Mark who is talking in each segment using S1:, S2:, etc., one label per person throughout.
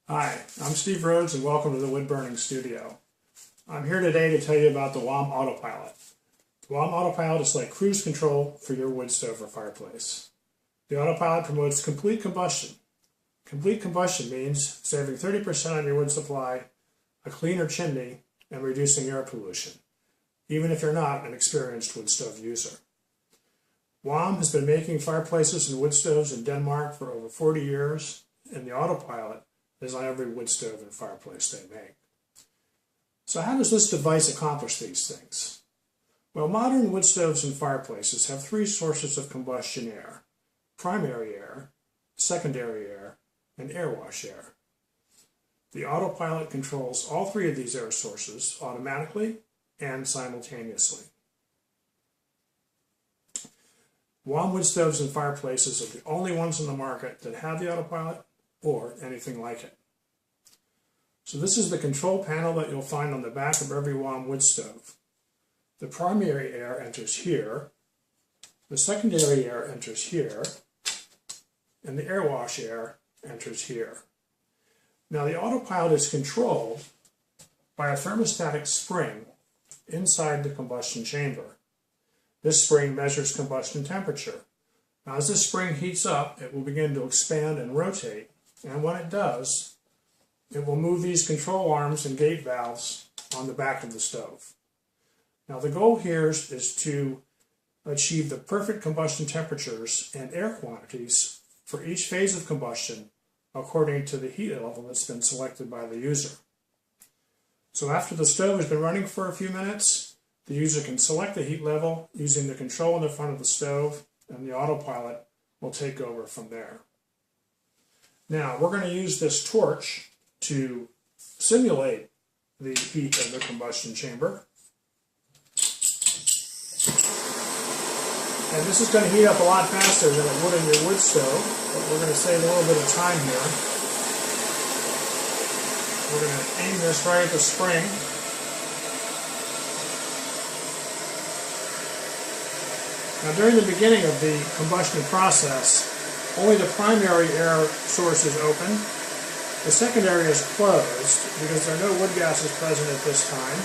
S1: Hi, I'm Steve Rhodes and welcome to the Wood Burning Studio. I'm here today to tell you about the HWAM Autopilot. The HWAM Autopilot is like cruise control for your wood stove or fireplace. The Autopilot promotes complete combustion. Complete combustion means saving 30% on your wood supply, a cleaner chimney, and reducing air pollution, even if you're not an experienced wood stove user. HWAM has been making fireplaces and wood stoves in Denmark for over 40 years, and the Autopilot is on every wood stove and fireplace they make. So how does this device accomplish these things? Well, modern wood stoves and fireplaces have three sources of combustion air: primary air, secondary air, and air wash air. The Autopilot controls all three of these air sources automatically and simultaneously. HWAM wood stoves and fireplaces are the only ones in the market that have the Autopilot or anything like it. So this is the control panel that you'll find on the back of every HWAM wood stove. The primary air enters here, the secondary air enters here, and the air wash air enters here. Now the Autopilot is controlled by a thermostatic spring inside the combustion chamber. This spring measures combustion temperature. Now as this spring heats up, it will begin to expand and rotate, and when it does, it will move these control arms and gate valves on the back of the stove. Now the goal here is to achieve the perfect combustion temperatures and air quantities for each phase of combustion according to the heat level that's been selected by the user. So after the stove has been running for a few minutes, the user can select the heat level using the control in the front of the stove, and the Autopilot will take over from there. Now we're going to use this torch to simulate the heat of the combustion chamber. And this is going to heat up a lot faster than it would in your wood stove, but we're going to save a little bit of time here. We're going to aim this right at the spring. Now during the beginning of the combustion process, only the primary air source is open. The secondary is closed because there are no wood gases present at this time.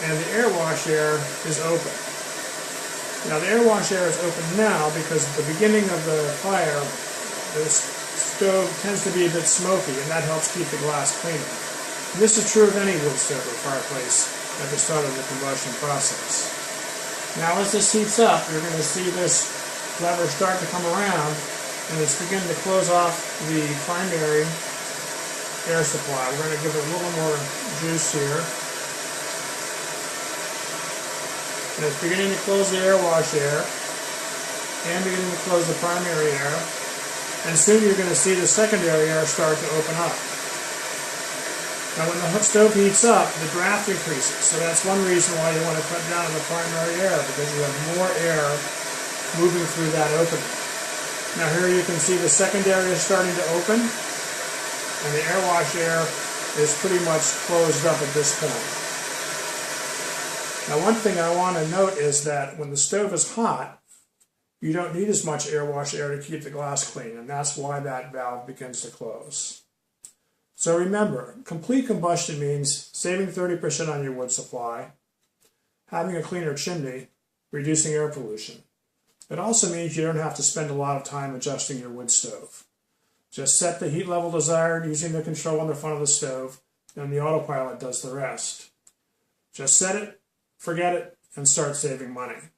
S1: And the air wash air is open. Now the air wash air is open now because at the beginning of the fire, the stove tends to be a bit smoky, and that helps keep the glass cleaner. And this is true of any wood stove or fireplace at the start of the combustion process. Now as this heats up, you're going to see this lever start to come around, and it's beginning to close off the primary air supply. We're going to give it a little more juice here. And it's beginning to close the air wash air and beginning to close the primary air. And soon you're going to see the secondary air start to open up. Now when the stove heats up, the draft increases. So that's one reason why you want to cut down on the primary air, because you have more air moving through that opening. Now here you can see the secondary is starting to open, and the air wash air is pretty much closed up at this point. Now one thing I want to note is that when the stove is hot, you don't need as much air wash air to keep the glass clean, and that's why that valve begins to close. So remember, complete combustion means saving 30% on your wood supply, having a cleaner chimney, reducing air pollution. It also means you don't have to spend a lot of time adjusting your wood stove. Just set the heat level desired using the control on the front of the stove, and the Autopilot does the rest. Just set it, forget it, and start saving money.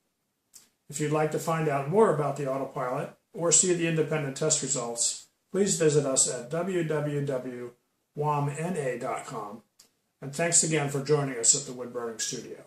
S1: If you'd like to find out more about the Autopilot or see the independent test results, please visit us at www.whamna.com. And thanks again for joining us at the Wood Burning Studio.